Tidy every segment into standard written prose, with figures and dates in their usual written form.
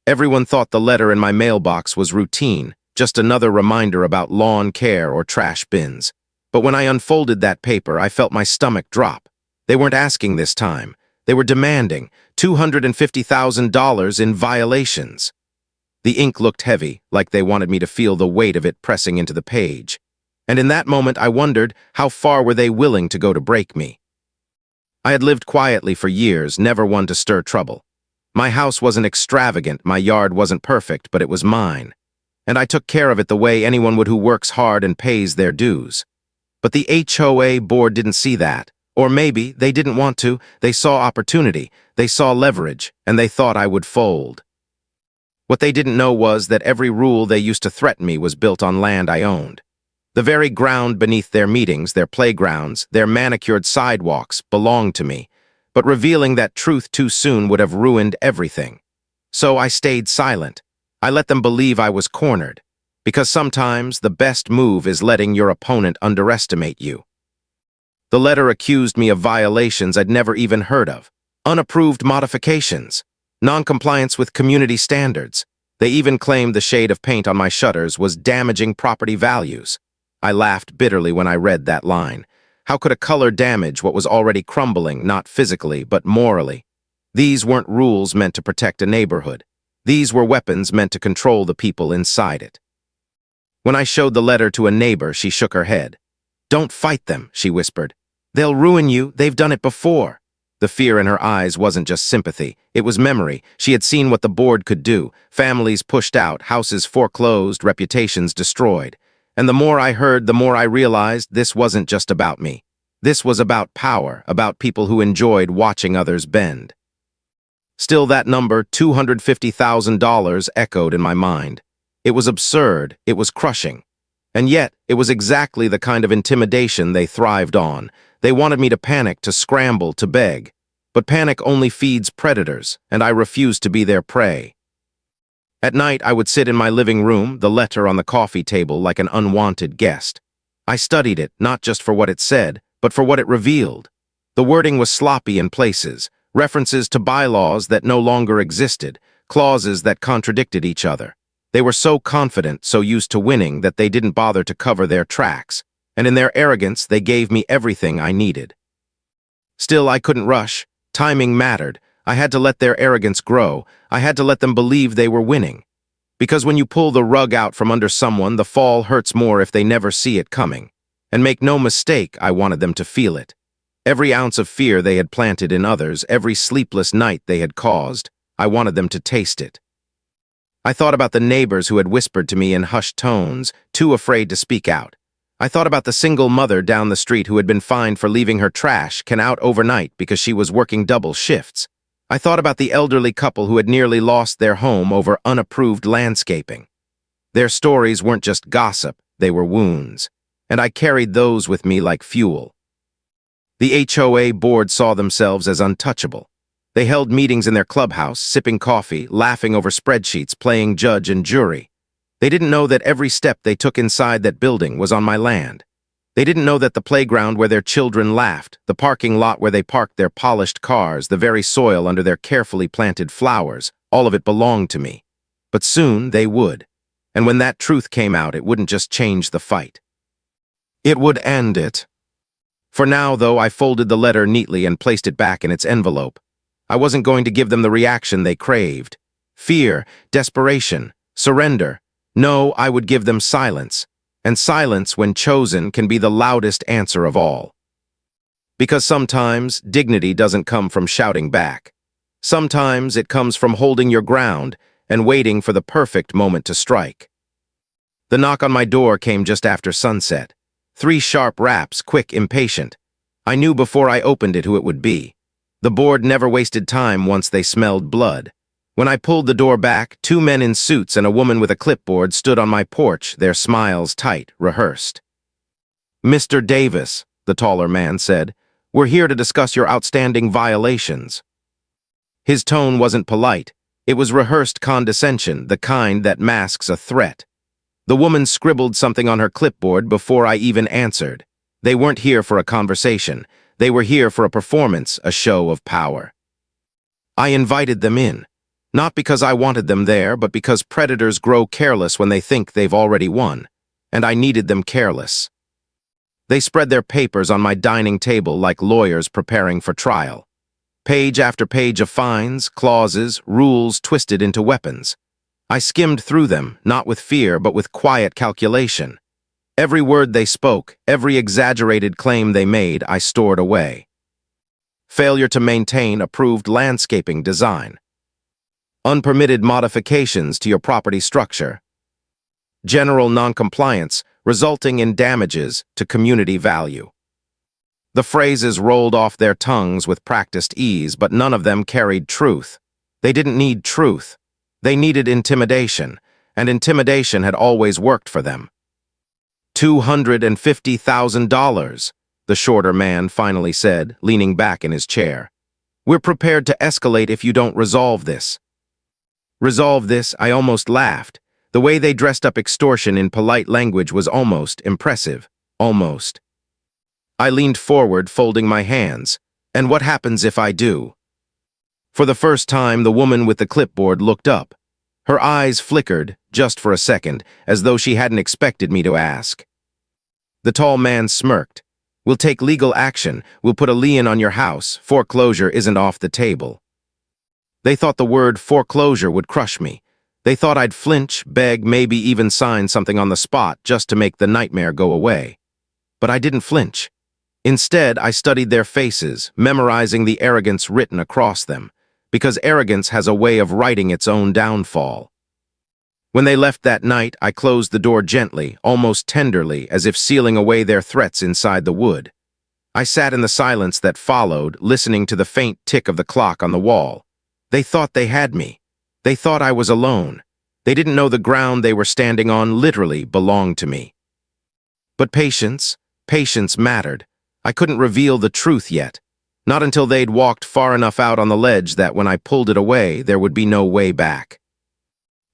Everyone thought the letter in my mailbox was routine, just another reminder about lawn care or trash bins. But when I unfolded that paper, I felt my stomach drop. They weren't asking this time. They were demanding $250,000 in violations. The ink looked heavy, like they wanted me to feel the weight of it pressing into the page. And in that moment, I wondered, how far were they willing to go to break me? I had lived quietly for years, never one to stir trouble. My house wasn't extravagant, my yard wasn't perfect, but it was mine. And I took care of it the way anyone would who works hard and pays their dues. But the HOA board didn't see that. Or maybe they didn't want to. They saw opportunity, they saw leverage, and they thought I would fold. What they didn't know was that every rule they used to threaten me was built on land I owned. The very ground beneath their meetings, their playgrounds, their manicured sidewalks belonged to me, but revealing that truth too soon would have ruined everything. So I stayed silent. I let them believe I was cornered, because sometimes the best move is letting your opponent underestimate you. The letter accused me of violations I'd never even heard of, unapproved modifications, non-compliance with community standards. They even claimed the shade of paint on my shutters was damaging property values. I laughed bitterly when I read that line. How could a color damage what was already crumbling, not physically, but morally? These weren't rules meant to protect a neighborhood. These were weapons meant to control the people inside it. When I showed the letter to a neighbor, she shook her head. "Don't fight them," she whispered. "They'll ruin you. They've done it before." The fear in her eyes wasn't just sympathy. It was memory. She had seen what the board could do. Families pushed out, houses foreclosed, reputations destroyed. And the more I heard, the more I realized this wasn't just about me. This was about power, about people who enjoyed watching others bend. Still, that number, $250,000, echoed in my mind. It was absurd. It was crushing. And yet, it was exactly the kind of intimidation they thrived on. They wanted me to panic, to scramble, to beg. But panic only feeds predators, and I refused to be their prey. At night, I would sit in my living room, the letter on the coffee table, like an unwanted guest. I studied it, not just for what it said, but for what it revealed. The wording was sloppy in places, references to bylaws that no longer existed, clauses that contradicted each other. They were so confident, so used to winning, that they didn't bother to cover their tracks, and in their arrogance, they gave me everything I needed. Still, I couldn't rush. Timing mattered. I had to let their arrogance grow. I had to let them believe they were winning. Because when you pull the rug out from under someone, the fall hurts more if they never see it coming. And make no mistake, I wanted them to feel it. Every ounce of fear they had planted in others, every sleepless night they had caused, I wanted them to taste it. I thought about the neighbors who had whispered to me in hushed tones, too afraid to speak out. I thought about the single mother down the street who had been fined for leaving her trash can out overnight because she was working double shifts. I thought about the elderly couple who had nearly lost their home over unapproved landscaping. Their stories weren't just gossip, they were wounds, and I carried those with me like fuel. The HOA board saw themselves as untouchable. They held meetings in their clubhouse, sipping coffee, laughing over spreadsheets, playing judge and jury. They didn't know that every step they took inside that building was on my land. They didn't know that the playground where their children laughed, the parking lot where they parked their polished cars, the very soil under their carefully planted flowers, all of it belonged to me. But soon they would. And when that truth came out, it wouldn't just change the fight. It would end it. For now, though, I folded the letter neatly and placed it back in its envelope. I wasn't going to give them the reaction they craved. Fear, desperation, surrender. No, I would give them silence. And silence, when chosen, can be the loudest answer of all. Because sometimes dignity doesn't come from shouting back. Sometimes it comes from holding your ground and waiting for the perfect moment to strike. The knock on my door came just after sunset. 3 sharp raps, quick, impatient. I knew before I opened it who it would be. The board never wasted time once they smelled blood. When I pulled the door back, 2 men in suits and a woman with a clipboard stood on my porch, their smiles tight, rehearsed. "Mr. Davis," the taller man said, "we're here to discuss your outstanding violations." His tone wasn't polite. It was rehearsed condescension, the kind that masks a threat. The woman scribbled something on her clipboard before I even answered. They weren't here for a conversation. They were here for a performance, a show of power. I invited them in. Not because I wanted them there, but because predators grow careless when they think they've already won, and I needed them careless. They spread their papers on my dining table like lawyers preparing for trial. Page after page of fines, clauses, rules twisted into weapons. I skimmed through them, not with fear, but with quiet calculation. Every word they spoke, every exaggerated claim they made, I stored away. Failure to maintain approved landscaping design. Unpermitted modifications to your property structure. General noncompliance resulting in damages to community value. The phrases rolled off their tongues with practiced ease, but none of them carried truth. They didn't need truth. They needed intimidation, and intimidation had always worked for them. $250,000, the shorter man finally said, leaning back in his chair. We're prepared to escalate if you don't resolve this. Resolve this, I almost laughed. The way they dressed up extortion in polite language was almost impressive. Almost. I leaned forward, folding my hands. And what happens if I do? For the first time, the woman with the clipboard looked up. Her eyes flickered, just for a second, as though she hadn't expected me to ask. The tall man smirked. We'll take legal action. We'll put a lien on your house. Foreclosure isn't off the table. They thought the word foreclosure would crush me. They thought I'd flinch, beg, maybe even sign something on the spot just to make the nightmare go away. But I didn't flinch. Instead, I studied their faces, memorizing the arrogance written across them, because arrogance has a way of writing its own downfall. When they left that night, I closed the door gently, almost tenderly, as if sealing away their threats inside the wood. I sat in the silence that followed, listening to the faint tick of the clock on the wall. They thought they had me. They thought I was alone. They didn't know the ground they were standing on literally belonged to me. But patience mattered. I couldn't reveal the truth yet. Not until they'd walked far enough out on the ledge that when I pulled it away, there would be no way back.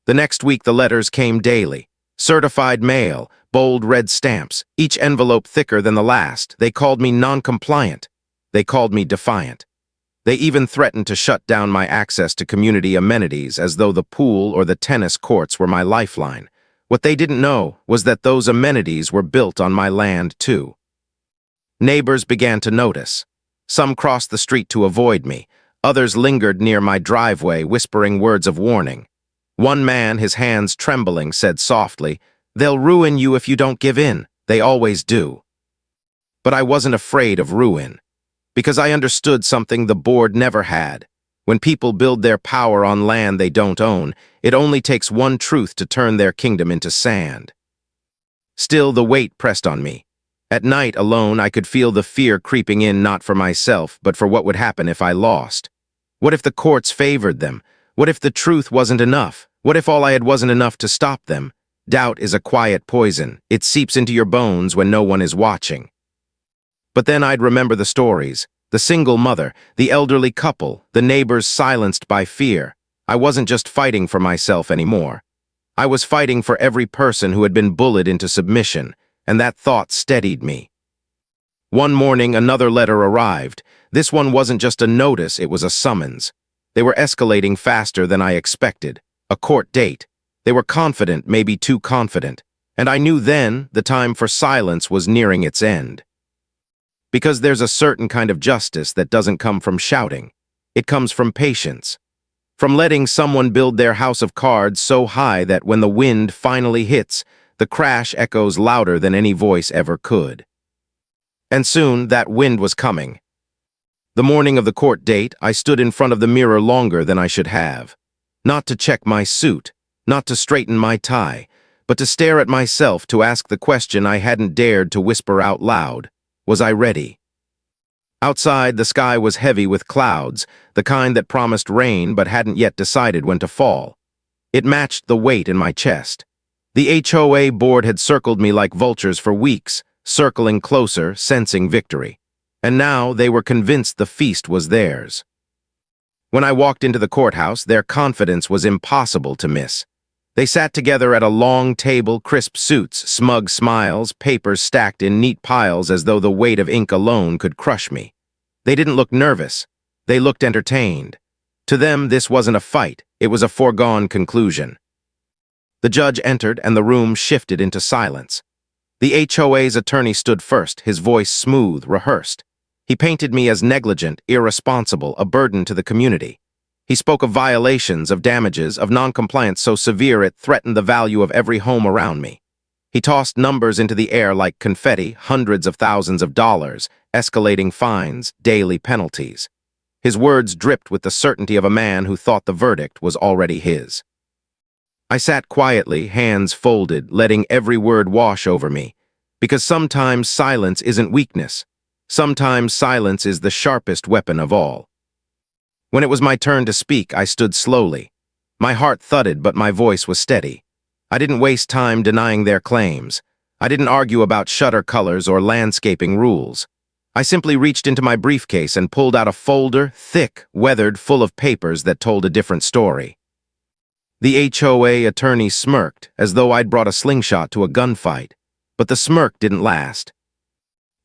The next week, the letters came daily. Certified mail, bold red stamps, each envelope thicker than the last. They called me non-compliant. They called me defiant. They even threatened to shut down my access to community amenities as though the pool or the tennis courts were my lifeline. What they didn't know was that those amenities were built on my land, too. Neighbors began to notice. Some crossed the street to avoid me. Others lingered near my driveway, whispering words of warning. One man, his hands trembling, said softly, "They'll ruin you if you don't give in. They always do." But I wasn't afraid of ruin, because I understood something the board never had. When people build their power on land they don't own, it only takes one truth to turn their kingdom into sand. Still, the weight pressed on me. At night, alone, I could feel the fear creeping in, not for myself, but for what would happen if I lost. What if the courts favored them? What if the truth wasn't enough? What if all I had wasn't enough to stop them? Doubt is a quiet poison. It seeps into your bones when no one is watching. But then I'd remember the stories. The single mother, the elderly couple, the neighbors silenced by fear. I wasn't just fighting for myself anymore. I was fighting for every person who had been bullied into submission, and that thought steadied me. One morning, another letter arrived. This one wasn't just a notice, it was a summons. They were escalating faster than I expected. A court date. They were confident, maybe too confident. And I knew then the time for silence was nearing its end. Because there's a certain kind of justice that doesn't come from shouting. It comes from patience. From letting someone build their house of cards so high that when the wind finally hits, the crash echoes louder than any voice ever could. And soon, that wind was coming. The morning of the court date, I stood in front of the mirror longer than I should have. Not to check my suit, not to straighten my tie, but to stare at myself, to ask the question I hadn't dared to whisper out loud. Was I ready? Outside, the sky was heavy with clouds, the kind that promised rain but hadn't yet decided when to fall. It matched the weight in my chest. The HOA board had circled me like vultures for weeks, circling closer, sensing victory. And now they were convinced the feast was theirs. When I walked into the courthouse, their confidence was impossible to miss. They sat together at a long table, crisp suits, smug smiles, papers stacked in neat piles as though the weight of ink alone could crush me. They didn't look nervous. They looked entertained. To them, this wasn't a fight. It was a foregone conclusion. The judge entered and the room shifted into silence. The HOA's attorney stood first, his voice smooth, rehearsed. He painted me as negligent, irresponsible, a burden to the community. He spoke of violations, of damages, of noncompliance so severe it threatened the value of every home around me. He tossed numbers into the air like confetti, hundreds of thousands of dollars, escalating fines, daily penalties. His words dripped with the certainty of a man who thought the verdict was already his. I sat quietly, hands folded, letting every word wash over me, because sometimes silence isn't weakness. Sometimes silence is the sharpest weapon of all. When it was my turn to speak, I stood slowly. My heart thudded, but my voice was steady. I didn't waste time denying their claims. I didn't argue about shutter colors or landscaping rules. I simply reached into my briefcase and pulled out a folder, thick, weathered, full of papers that told a different story. The HOA attorney smirked, as though I'd brought a slingshot to a gunfight. But the smirk didn't last.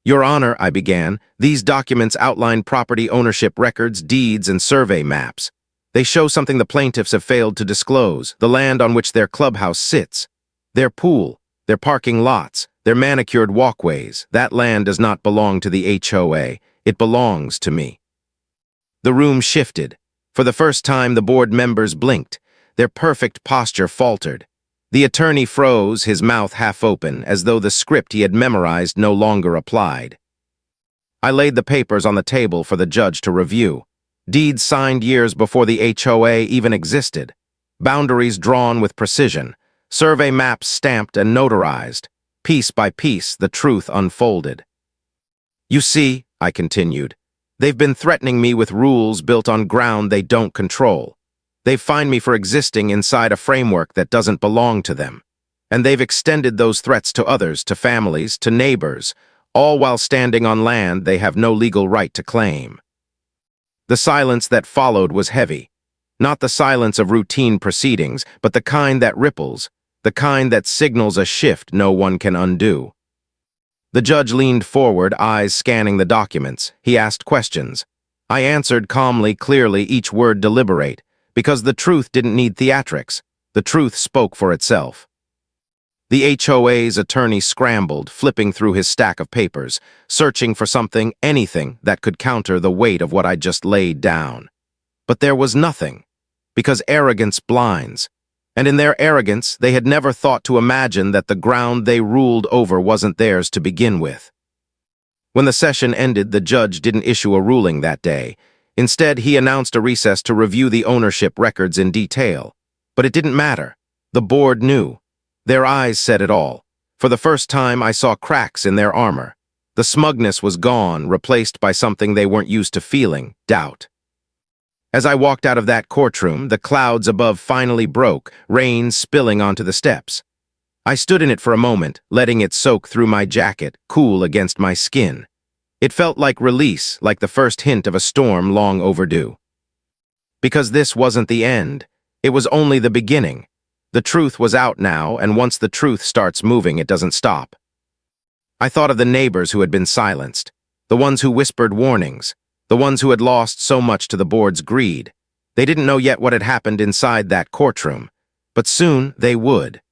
"Your Honor," I began, "these documents outline property ownership records, deeds, and survey maps. They show something the plaintiffs have failed to disclose, the land on which their clubhouse sits. Their pool, their parking lots, their manicured walkways. That land does not belong to the HOA. It belongs to me." The room shifted. For the first time, the board members blinked. Their perfect posture faltered. The attorney froze, his mouth half open, as though the script he had memorized no longer applied. I laid the papers on the table for the judge to review. Deeds signed years before the HOA even existed. Boundaries drawn with precision. Survey maps stamped and notarized. Piece by piece, the truth unfolded. "You see," I continued, "they've been threatening me with rules built on ground they don't control. They've fined me for existing inside a framework that doesn't belong to them. And they've extended those threats to others, to families, to neighbors, all while standing on land they have no legal right to claim." The silence that followed was heavy. Not the silence of routine proceedings, but the kind that ripples, the kind that signals a shift no one can undo. The judge leaned forward, eyes scanning the documents. He asked questions. I answered calmly, clearly, each word deliberate. Because the truth didn't need theatrics. The truth spoke for itself. The HOA's attorney scrambled, flipping through his stack of papers, searching for something, anything, that could counter the weight of what I'd just laid down. But there was nothing, because arrogance blinds. And in their arrogance, they had never thought to imagine that the ground they ruled over wasn't theirs to begin with. When the session ended, the judge didn't issue a ruling that day. Instead, he announced a recess to review the ownership records in detail. But it didn't matter. The board knew. Their eyes said it all. For the first time, I saw cracks in their armor. The smugness was gone, replaced by something they weren't used to feeling, doubt. As I walked out of that courtroom, the clouds above finally broke, rain spilling onto the steps. I stood in it for a moment, letting it soak through my jacket, cool against my skin. It felt like release, like the first hint of a storm long overdue. Because this wasn't the end. It was only the beginning. The truth was out now, and once the truth starts moving, it doesn't stop. I thought of the neighbors who had been silenced, the ones who whispered warnings, the ones who had lost so much to the board's greed. They didn't know yet what had happened inside that courtroom, but soon they would.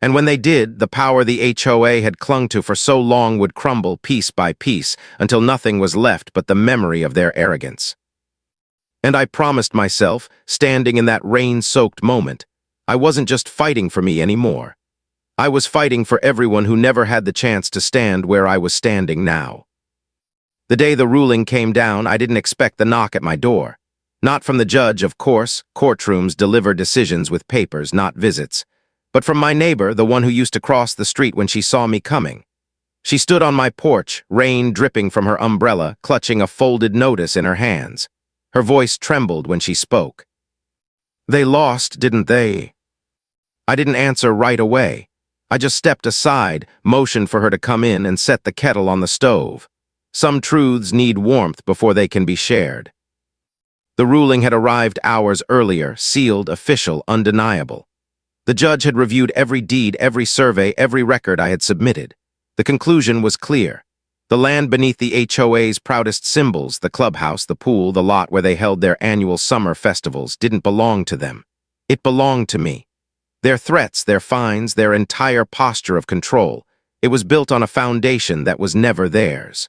And when they did, the power the HOA had clung to for so long would crumble piece by piece until nothing was left but the memory of their arrogance. And I promised myself, standing in that rain-soaked moment, I wasn't just fighting for me anymore. I was fighting for everyone who never had the chance to stand where I was standing now. The day the ruling came down, I didn't expect the knock at my door. Not from the judge, of course. Courtrooms deliver decisions with papers, not visits. But from my neighbor, the one who used to cross the street when she saw me coming. She stood on my porch, rain dripping from her umbrella, clutching a folded notice in her hands. Her voice trembled when she spoke. "They lost, didn't they?" I didn't answer right away. I just stepped aside, motioned for her to come in, and set the kettle on the stove. Some truths need warmth before they can be shared. The ruling had arrived hours earlier, sealed, official, undeniable. The judge had reviewed every deed, every survey, every record I had submitted. The conclusion was clear. The land beneath the HOA's proudest symbols, the clubhouse, the pool, the lot where they held their annual summer festivals, didn't belong to them. It belonged to me. Their threats, their fines, their entire posture of control, it was built on a foundation that was never theirs.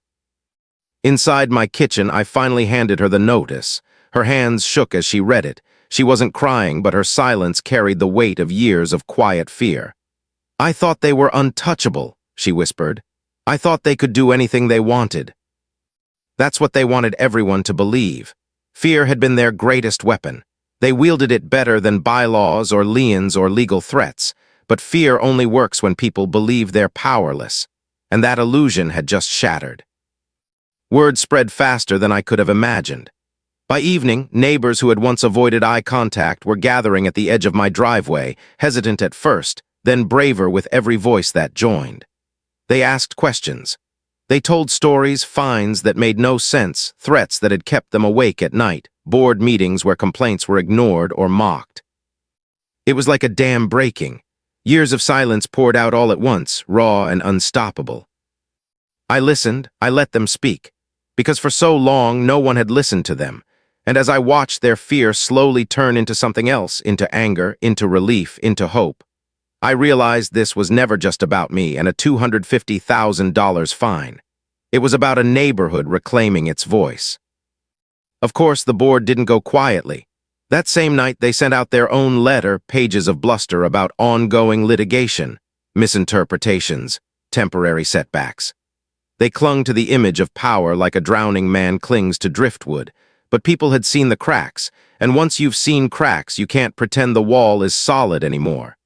Inside my kitchen, I finally handed her the notice. Her hands shook as she read it. She wasn't crying, but her silence carried the weight of years of quiet fear. "I thought they were untouchable," she whispered. "I thought they could do anything they wanted." That's what they wanted everyone to believe. Fear had been their greatest weapon. They wielded it better than bylaws or liens or legal threats, but fear only works when people believe they're powerless, and that illusion had just shattered. Word spread faster than I could have imagined. By evening, neighbors who had once avoided eye contact were gathering at the edge of my driveway, hesitant at first, then braver with every voice that joined. They asked questions. They told stories, fines that made no sense, threats that had kept them awake at night, board meetings where complaints were ignored or mocked. It was like a dam breaking. Years of silence poured out all at once, raw and unstoppable. I listened, I let them speak, because for so long no one had listened to them, and as I watched their fear slowly turn into something else, into anger, into relief, into hope, I realized this was never just about me and a $250,000 fine. It was about a neighborhood reclaiming its voice. Of course, the board didn't go quietly. That same night, they sent out their own letter, pages of bluster about ongoing litigation, misinterpretations, temporary setbacks. They clung to the image of power like a drowning man clings to driftwood, but people had seen the cracks, and once you've seen cracks, you can't pretend the wall is solid anymore.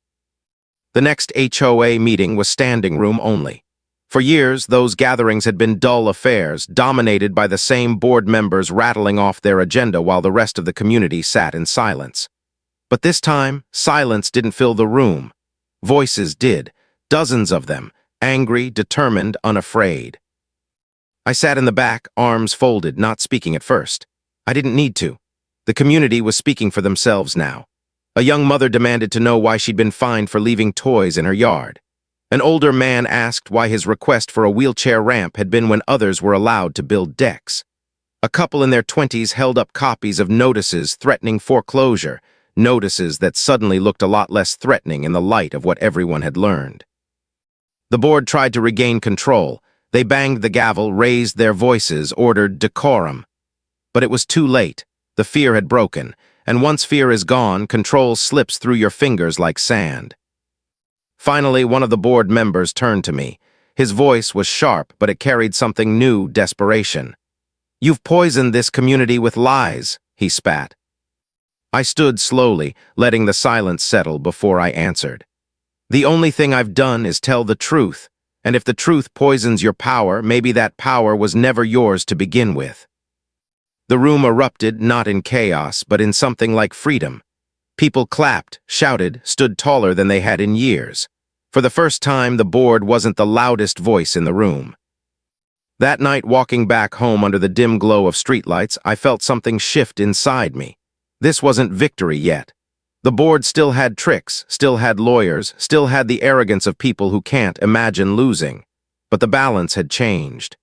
The next HOA meeting was standing room only. For years, those gatherings had been dull affairs, dominated by the same board members rattling off their agenda while the rest of the community sat in silence. But this time, silence didn't fill the room. Voices did, dozens of them, angry, determined, unafraid. I sat in the back, arms folded, not speaking at first. I didn't need to. The community was speaking for themselves now. A young mother demanded to know why she'd been fined for leaving toys in her yard. An older man asked why his request for a wheelchair ramp had been when others were allowed to build decks. A couple in their 20s held up copies of notices threatening foreclosure, notices that suddenly looked a lot less threatening in the light of what everyone had learned. The board tried to regain control. They banged the gavel, raised their voices, ordered decorum. But it was too late. The fear had broken, and once fear is gone, control slips through your fingers like sand. Finally, one of the board members turned to me. His voice was sharp, but it carried something new, desperation. "You've poisoned this community with lies," he spat. I stood slowly, letting the silence settle before I answered. "The only thing I've done is tell the truth, and if the truth poisons your power, maybe that power was never yours to begin with." The room erupted, not in chaos, but in something like freedom. People clapped, shouted, stood taller than they had in years. For the first time, the board wasn't the loudest voice in the room. That night, walking back home under the dim glow of streetlights, I felt something shift inside me. This wasn't victory yet. The board still had tricks, still had lawyers, still had the arrogance of people who can't imagine losing. But the balance had changed.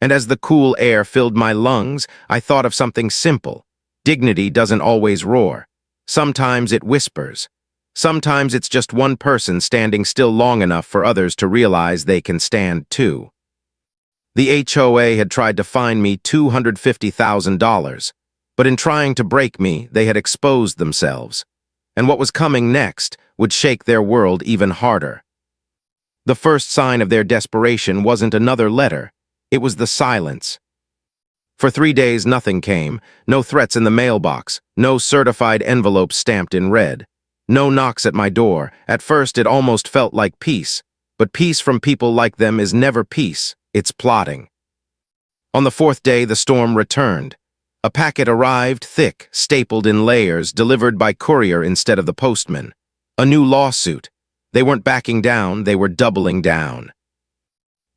And as the cool air filled my lungs, I thought of something simple. Dignity doesn't always roar. Sometimes it whispers. Sometimes it's just one person standing still long enough for others to realize they can stand too. The HOA had tried to fine me $250,000, but in trying to break me, they had exposed themselves. And what was coming next would shake their world even harder. The first sign of their desperation wasn't another letter. It was the silence. For 3 days, nothing came. No threats in the mailbox. No certified envelopes stamped in red. No knocks at my door. At first, it almost felt like peace. But peace from people like them is never peace. It's plotting. On the 4th day, the storm returned. A packet arrived, thick, stapled in layers, delivered by courier instead of the postman. A new lawsuit. They weren't backing down, they were doubling down.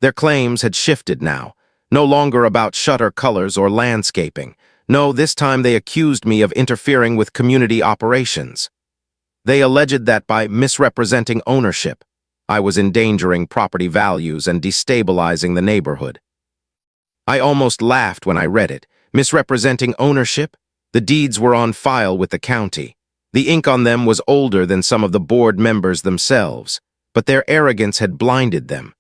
Their claims had shifted now. No longer about shutter colors or landscaping. No, this time they accused me of interfering with community operations. They alleged that by misrepresenting ownership, I was endangering property values and destabilizing the neighborhood. I almost laughed when I read it. Misrepresenting ownership? The deeds were on file with the county. The ink on them was older than some of the board members themselves, but their arrogance had blinded them.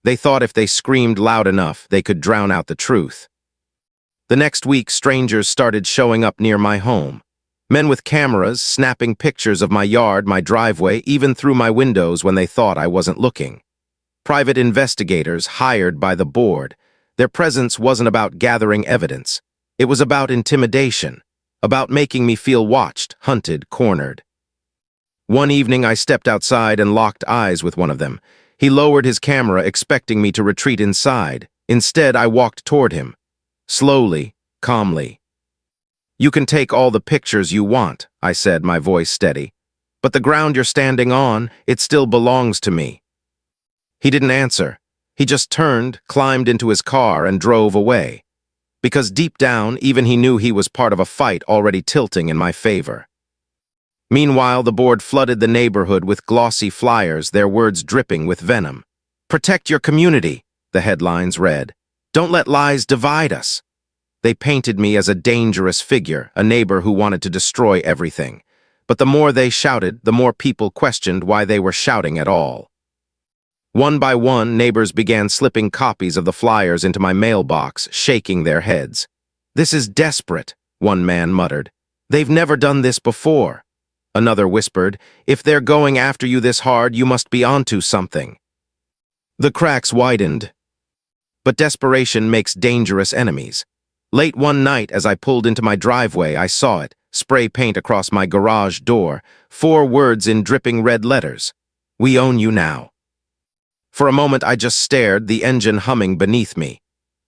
They thought if they screamed loud enough, they could drown out the truth. The next week, strangers started showing up near my home. Men with cameras, snapping pictures of my yard, my driveway, even through my windows when they thought I wasn't looking. Private investigators hired by the board. Their presence wasn't about gathering evidence. It was about intimidation, about making me feel watched, hunted, cornered. One evening, I stepped outside and locked eyes with one of them. He lowered his camera, expecting me to retreat inside. Instead, I walked toward him. Slowly, calmly. "You can take all the pictures you want," I said, my voice steady. "But the ground you're standing on, it still belongs to me." He didn't answer. He just turned, climbed into his car, and drove away. Because deep down, even he knew he was part of a fight already tilting in my favor. Meanwhile, the board flooded the neighborhood with glossy flyers, their words dripping with venom. "Protect your community," the headlines read. "Don't let lies divide us." They painted me as a dangerous figure, a neighbor who wanted to destroy everything. But the more they shouted, the more people questioned why they were shouting at all. One by one, neighbors began slipping copies of the flyers into my mailbox, shaking their heads. "This is desperate," one man muttered. "They've never done this before." Another whispered, "If they're going after you this hard, you must be onto something." The cracks widened. But desperation makes dangerous enemies. Late one night, as I pulled into my driveway, I saw it, spray paint across my garage door, 4 words in dripping red letters. "We own you now." For a moment, I just stared, the engine humming beneath me.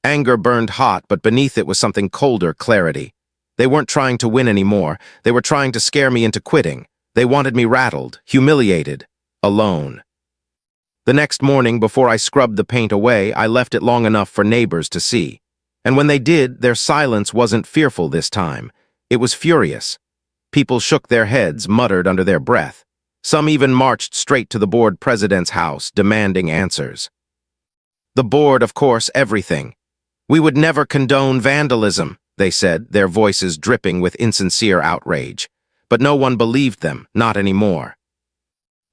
Anger burned hot, but beneath it was something colder, clarity. They weren't trying to win anymore. They were trying to scare me into quitting. They wanted me rattled, humiliated, alone. The next morning, before I scrubbed the paint away, I left it long enough for neighbors to see. And when they did, their silence wasn't fearful this time. It was furious. People shook their heads, muttered under their breath. Some even marched straight to the board president's house, demanding answers. The board, of course, everything. "We would never condone vandalism," they said, their voices dripping with insincere outrage. But no one believed them, not anymore.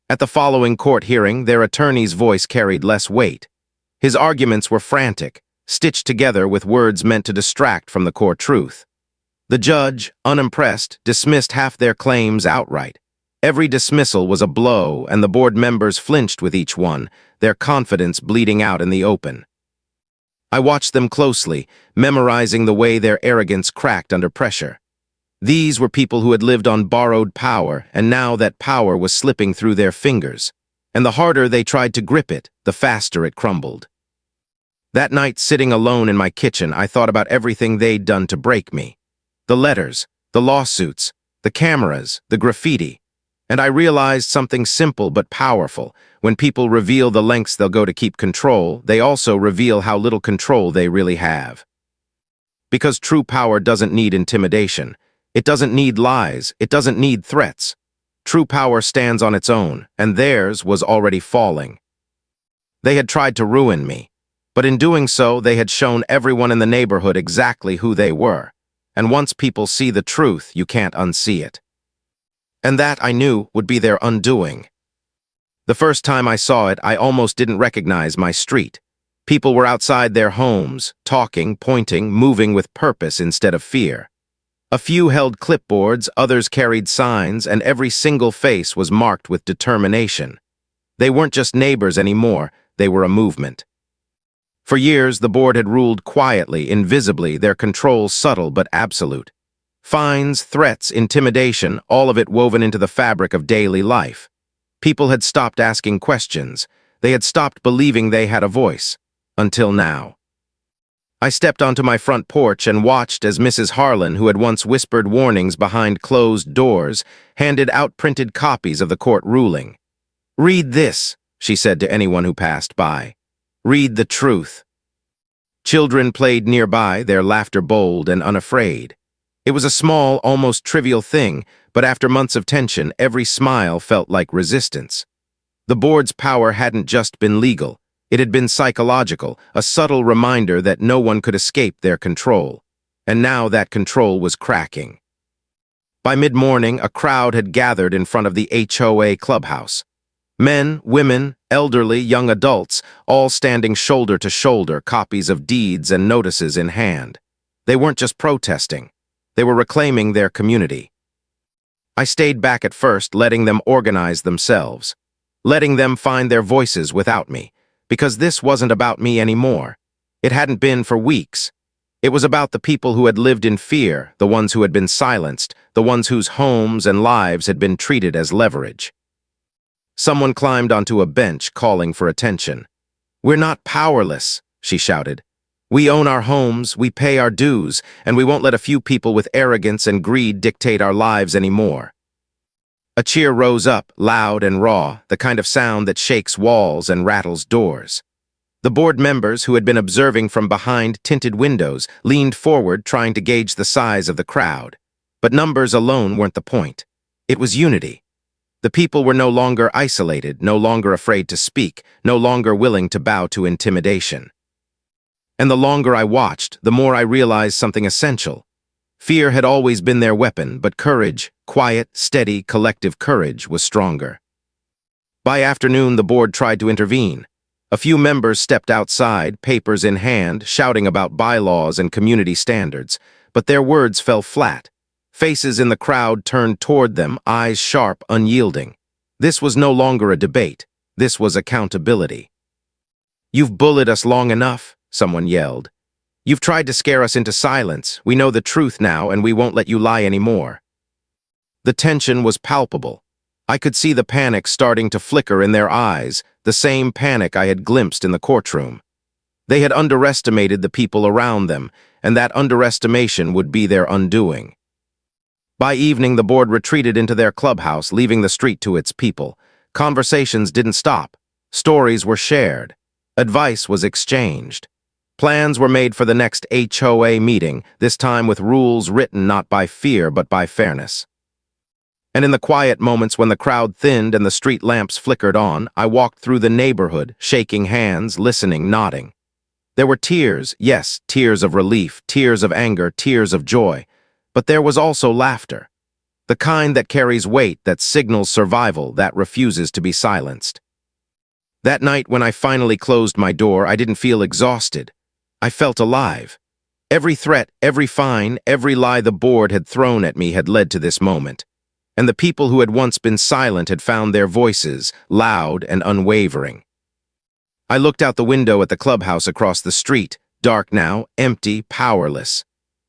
At the following court hearing, their attorney's voice carried less weight. His arguments were frantic, stitched together with words meant to distract from the core truth. The judge, unimpressed, dismissed half their claims outright. Every dismissal was a blow, and the board members flinched with each one, their confidence bleeding out in the open. I watched them closely, memorizing the way their arrogance cracked under pressure. These were people who had lived on borrowed power, and now that power was slipping through their fingers. And the harder they tried to grip it, the faster it crumbled. That night, sitting alone in my kitchen, I thought about everything they'd done to break me. The letters, the lawsuits, the cameras, the graffiti. And I realized something simple but powerful. When people reveal the lengths they'll go to keep control, they also reveal how little control they really have. Because true power doesn't need intimidation. It doesn't need lies. It doesn't need threats. True power stands on its own, and theirs was already falling. They had tried to ruin me, but in doing so, they had shown everyone in the neighborhood exactly who they were. And once people see the truth, you can't unsee it. And that, I knew, would be their undoing. The first time I saw it, I almost didn't recognize my street. People were outside their homes, talking, pointing, moving with purpose instead of fear. A few held clipboards, others carried signs, and every single face was marked with determination. They weren't just neighbors anymore, they were a movement. For years, the board had ruled quietly, invisibly, their control subtle but absolute. Fines, threats, intimidation, all of it woven into the fabric of daily life. People had stopped asking questions. They had stopped believing they had a voice. Until now. I stepped onto my front porch and watched as Mrs. Harlan, who had once whispered warnings behind closed doors, handed out printed copies of the court ruling. "Read this," she said to anyone who passed by. "Read the truth." Children played nearby, their laughter bold and unafraid. It was a small, almost trivial thing, but after months of tension, every smile felt like resistance. The board's power hadn't just been legal. It had been psychological, a subtle reminder that no one could escape their control. And now that control was cracking. By mid-morning, a crowd had gathered in front of the HOA clubhouse. Men, women, elderly, young adults, all standing shoulder to shoulder, copies of deeds and notices in hand. They weren't just protesting. They were reclaiming their community. I stayed back at first, letting them organize themselves, letting them find their voices without me, because this wasn't about me anymore. It hadn't been for weeks. It was about the people who had lived in fear, the ones who had been silenced, the ones whose homes and lives had been treated as leverage. Someone climbed onto a bench, calling for attention. "We're not powerless," she shouted. "We own our homes, we pay our dues, and we won't let a few people with arrogance and greed dictate our lives anymore." A cheer rose up, loud and raw, the kind of sound that shakes walls and rattles doors. The board members, who had been observing from behind tinted windows, leaned forward, trying to gauge the size of the crowd. But numbers alone weren't the point. It was unity. The people were no longer isolated, no longer afraid to speak, no longer willing to bow to intimidation. And the longer I watched, the more I realized something essential. Fear had always been their weapon, but courage, quiet, steady, collective courage, was stronger. By afternoon, the board tried to intervene. A few members stepped outside, papers in hand, shouting about bylaws and community standards, but their words fell flat. Faces in the crowd turned toward them, eyes sharp, unyielding. This was no longer a debate. This was accountability. "You've bullied us long enough," someone yelled. "You've tried to scare us into silence. We know the truth now, and we won't let you lie anymore." The tension was palpable. I could see the panic starting to flicker in their eyes, the same panic I had glimpsed in the courtroom. They had underestimated the people around them, and that underestimation would be their undoing. By evening, the board retreated into their clubhouse, leaving the street to its people. Conversations didn't stop. Stories were shared. Advice was exchanged. Plans were made for the next HOA meeting, this time with rules written not by fear but by fairness. And in the quiet moments when the crowd thinned and the street lamps flickered on, I walked through the neighborhood, shaking hands, listening, nodding. There were tears, yes, tears of relief, tears of anger, tears of joy. But there was also laughter. The kind that carries weight, that signals survival, that refuses to be silenced. That night when I finally closed my door, I didn't feel exhausted. I felt alive. Every threat, every fine, every lie the board had thrown at me had led to this moment. And the people who had once been silent had found their voices, loud and unwavering. I looked out the window at the clubhouse across the street, dark now, empty, powerless.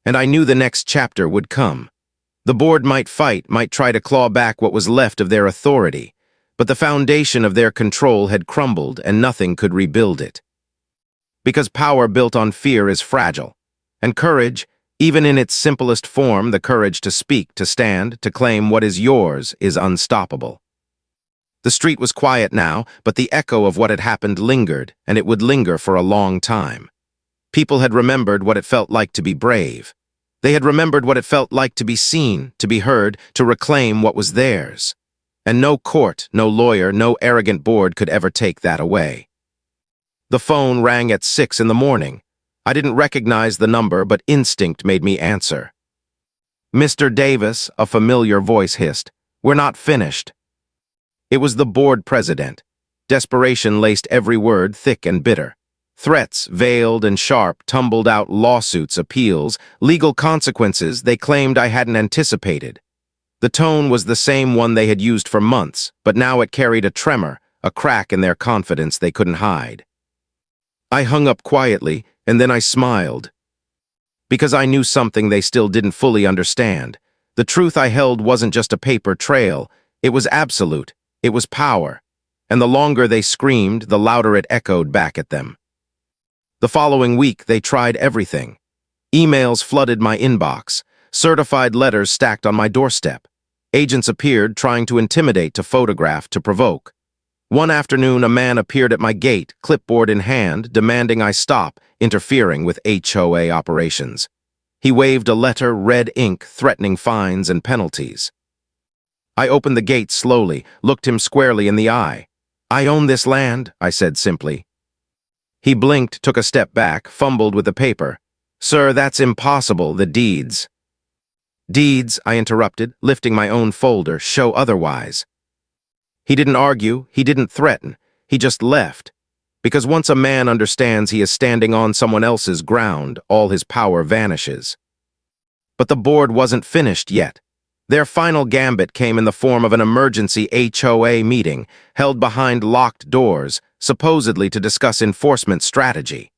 And I knew the next chapter would come. The board might fight, might try to claw back what was left of their authority, but the foundation of their control had crumbled and nothing could rebuild it. Because power built on fear is fragile, and courage, even in its simplest form, the courage to speak, to stand, to claim what is yours, is unstoppable. The street was quiet now, but the echo of what had happened lingered, and it would linger for a long time. People had remembered what it felt like to be brave. They had remembered what it felt like to be seen, to be heard, to reclaim what was theirs. And no court, no lawyer, no arrogant board could ever take that away. The phone rang at 6 in the morning. I didn't recognize the number, but instinct made me answer. "Mr. Davis," a familiar voice hissed, "we're not finished." It was the board president. Desperation laced every word, thick and bitter. Threats, veiled and sharp, tumbled out lawsuits, appeals, legal consequences they claimed I hadn't anticipated. The tone was the same one they had used for months, but now it carried a tremor, a crack in their confidence they couldn't hide. I hung up quietly, and then I smiled. Because I knew something they still didn't fully understand. The truth I held wasn't just a paper trail. It was absolute. It was power. And the longer they screamed, the louder it echoed back at them. The following week, they tried everything. Emails flooded my inbox. Certified letters stacked on my doorstep. Agents appeared, trying to intimidate, to photograph, to provoke. One afternoon, a man appeared at my gate, clipboard in hand, demanding I stop, interfering with HOA operations. He waved a letter, red ink, threatening fines and penalties. I opened the gate slowly, looked him squarely in the eye. "I own this land," I said simply. He blinked, took a step back, fumbled with the paper. "Sir, that's impossible, the deeds." Deeds, I interrupted, lifting my own folder, show otherwise. He didn't argue, he didn't threaten, he just left. Because once a man understands he is standing on someone else's ground, all his power vanishes. But the board wasn't finished yet. Their final gambit came in the form of an emergency HOA meeting held behind locked doors, supposedly to discuss enforcement strategy.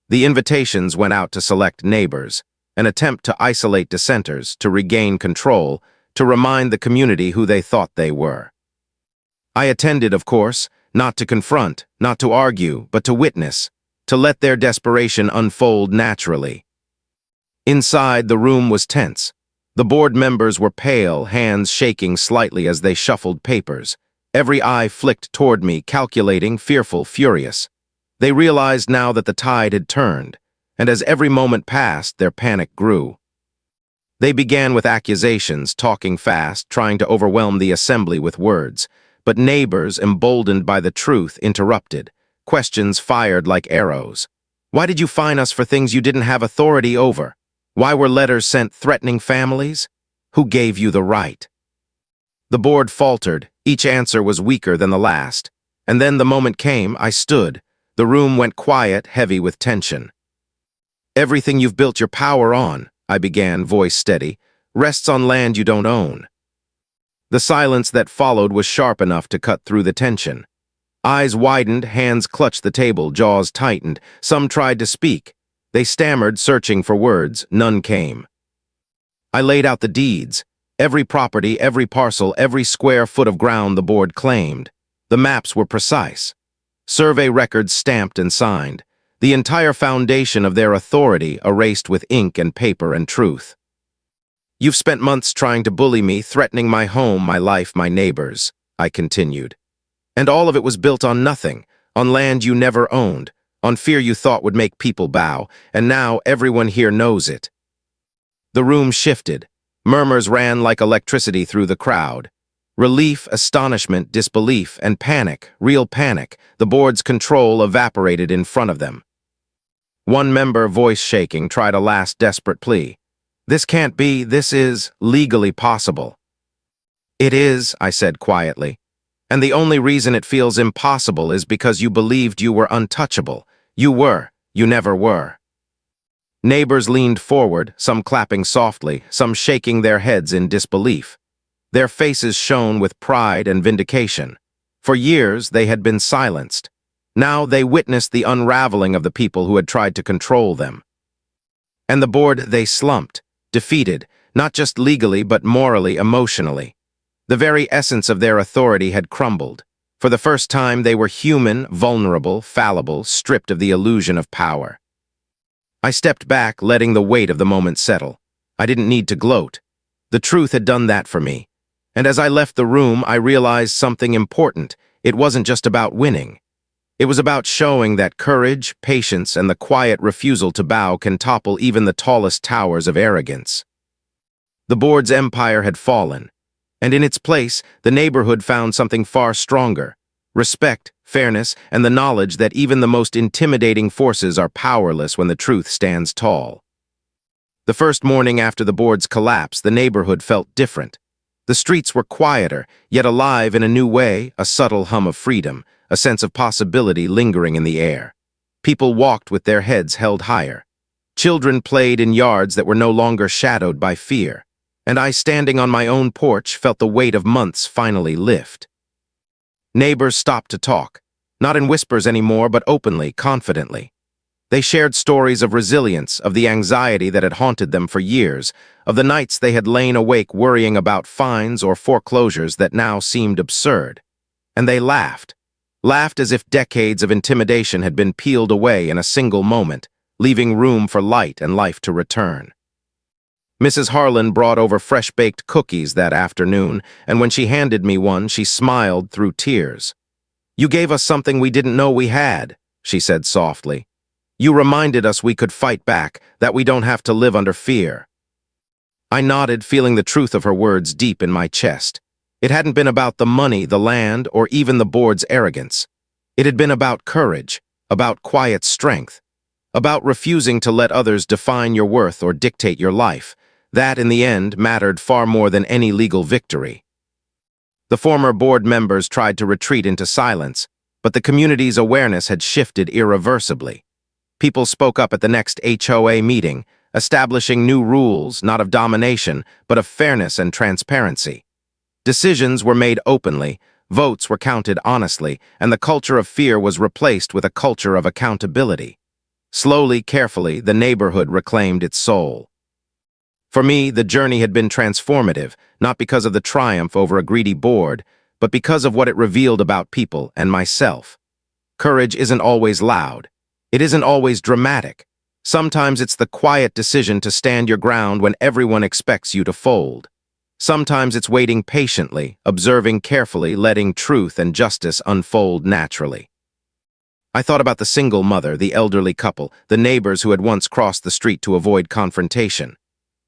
The invitations went out to select neighbors, an attempt to isolate dissenters, to regain control, to remind the community who they thought they were. I attended, of course, not to confront, not to argue, but to witness, to let their desperation unfold naturally. Inside, the room was tense. The board members were pale, hands shaking slightly as they shuffled papers. Every eye flicked toward me, calculating, fearful, furious. They realized now that the tide had turned, and as every moment passed, their panic grew. They began with accusations, talking fast, trying to overwhelm the assembly with words. But neighbors, emboldened by the truth, interrupted. Questions fired like arrows. Why did you fine us for things you didn't have authority over? Why were letters sent threatening families? Who gave you the right? The board faltered. Each answer was weaker than the last. And then the moment came, I stood. The room went quiet, heavy with tension. Everything you've built your power on, I began, voice steady, rests on land you don't own. The silence that followed was sharp enough to cut through the tension. Eyes widened, hands clutched the table, jaws tightened. Some tried to speak. They stammered, searching for words. None came. I laid out the deeds. Every property, every parcel, every square foot of ground the board claimed. The maps were precise. Survey records stamped and signed. The entire foundation of their authority erased with ink and paper and truth. You've spent months trying to bully me, threatening my home, my life, my neighbors, I continued. And all of it was built on nothing, on land you never owned, on fear you thought would make people bow, and now everyone here knows it. The room shifted. Murmurs ran like electricity through the crowd. Relief, astonishment, disbelief, and panic, real panic. The board's control evaporated in front of them. One member, voice shaking, tried a last desperate plea. This can't be, this is legally possible. It is, I said quietly. And the only reason it feels impossible is because you believed you were untouchable. You were. You never were. Neighbors leaned forward, some clapping softly, some shaking their heads in disbelief. Their faces shone with pride and vindication. For years, they had been silenced. Now they witnessed the unraveling of the people who had tried to control them. And the board, they slumped. Defeated, not just legally but morally, emotionally. The very essence of their authority had crumbled. For the first time, they were human, vulnerable, fallible, stripped of the illusion of power. I stepped back, letting the weight of the moment settle. I didn't need to gloat. The truth had done that for me. And as I left the room, I realized something important. It wasn't just about winning. It was about showing that courage, patience, and the quiet refusal to bow can topple even the tallest towers of arrogance. The board's empire had fallen, and in its place, the neighborhood found something far stronger: respect, fairness, and the knowledge that even the most intimidating forces are powerless when the truth stands tall. The first morning after the board's collapse, the neighborhood felt different. The streets were quieter, yet alive in a new way, a subtle hum of freedom, a sense of possibility lingering in the air. People walked with their heads held higher. Children played in yards that were no longer shadowed by fear. And I, standing on my own porch, felt the weight of months finally lift. Neighbors stopped to talk, not in whispers anymore, but openly, confidently. They shared stories of resilience, of the anxiety that had haunted them for years, of the nights they had lain awake worrying about fines or foreclosures that now seemed absurd. And they laughed as if decades of intimidation had been peeled away in a single moment, leaving room for light and life to return. Mrs. Harlan brought over fresh-baked cookies that afternoon, and when she handed me one, she smiled through tears. "You gave us something we didn't know we had," she said softly. "You reminded us we could fight back, that we don't have to live under fear." I nodded, feeling the truth of her words deep in my chest. It hadn't been about the money, the land, or even the board's arrogance. It had been about courage, about quiet strength, about refusing to let others define your worth or dictate your life. That, in the end, mattered far more than any legal victory. The former board members tried to retreat into silence, but the community's awareness had shifted irreversibly. People spoke up at the next HOA meeting, establishing new rules, not of domination, but of fairness and transparency. Decisions were made openly, votes were counted honestly, and the culture of fear was replaced with a culture of accountability. Slowly, carefully, the neighborhood reclaimed its soul. For me, the journey had been transformative, not because of the triumph over a greedy board, but because of what it revealed about people and myself. Courage isn't always loud. It isn't always dramatic. Sometimes it's the quiet decision to stand your ground when everyone expects you to fold. Sometimes it's waiting patiently, observing carefully, letting truth and justice unfold naturally. I thought about the single mother, the elderly couple, the neighbors who had once crossed the street to avoid confrontation.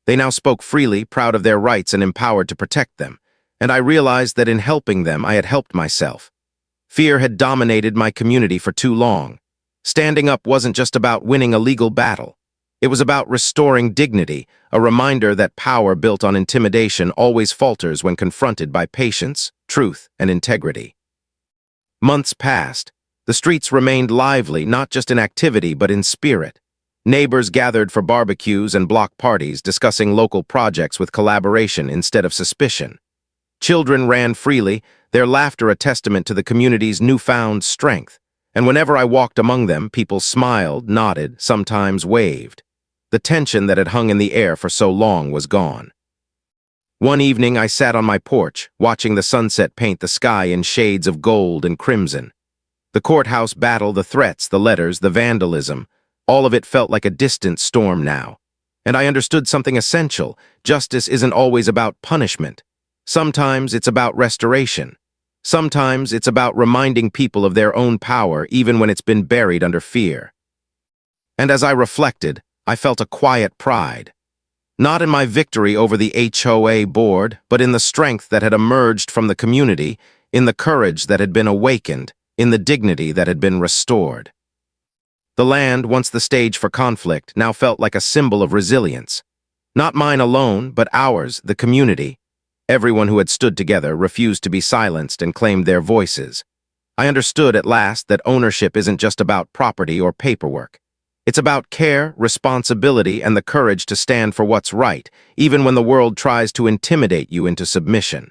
They now spoke freely, proud of their rights and empowered to protect them, and I realized that in helping them I had helped myself. Fear had dominated my community for too long. Standing up wasn't just about winning a legal battle. It was about restoring dignity, a reminder that power built on intimidation always falters when confronted by patience, truth, and integrity. Months passed. The streets remained lively, not just in activity but in spirit. Neighbors gathered for barbecues and block parties, discussing local projects with collaboration instead of suspicion. Children ran freely, their laughter a testament to the community's newfound strength. And whenever I walked among them, people smiled, nodded, sometimes waved. The tension that had hung in the air for so long was gone. One evening, I sat on my porch, watching the sunset paint the sky in shades of gold and crimson. The courthouse battle, the threats, the letters, the vandalism, all of it felt like a distant storm now. And I understood something essential. Justice isn't always about punishment. Sometimes it's about restoration. Sometimes it's about reminding people of their own power even when it's been buried under fear. And as I reflected, I felt a quiet pride. Not in my victory over the HOA board, but in the strength that had emerged from the community, in the courage that had been awakened, in the dignity that had been restored. The land, once the stage for conflict, now felt like a symbol of resilience. Not mine alone, but ours, the community. Everyone who had stood together refused to be silenced and claimed their voices. I understood at last that ownership isn't just about property or paperwork. It's about care, responsibility, and the courage to stand for what's right, even when the world tries to intimidate you into submission.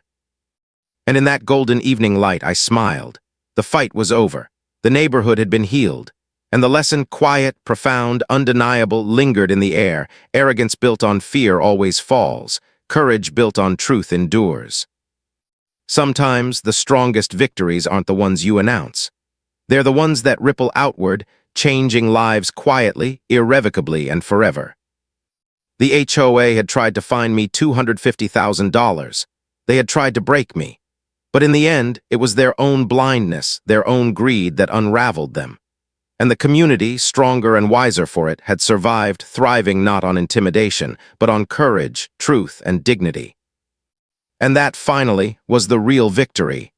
And in that golden evening light, I smiled. The fight was over. The neighborhood had been healed. And the lesson, quiet, profound, undeniable, lingered in the air. Arrogance built on fear always falls. Courage built on truth endures. Sometimes the strongest victories aren't the ones you announce. They're the ones that ripple outward, changing lives quietly, irrevocably, and forever. The HOA had tried to fine me $250,000. They had tried to break me. But in the end, it was their own blindness, their own greed that unraveled them. And the community, stronger and wiser for it, had survived, thriving not on intimidation, but on courage, truth, and dignity. And that, finally, was the real victory.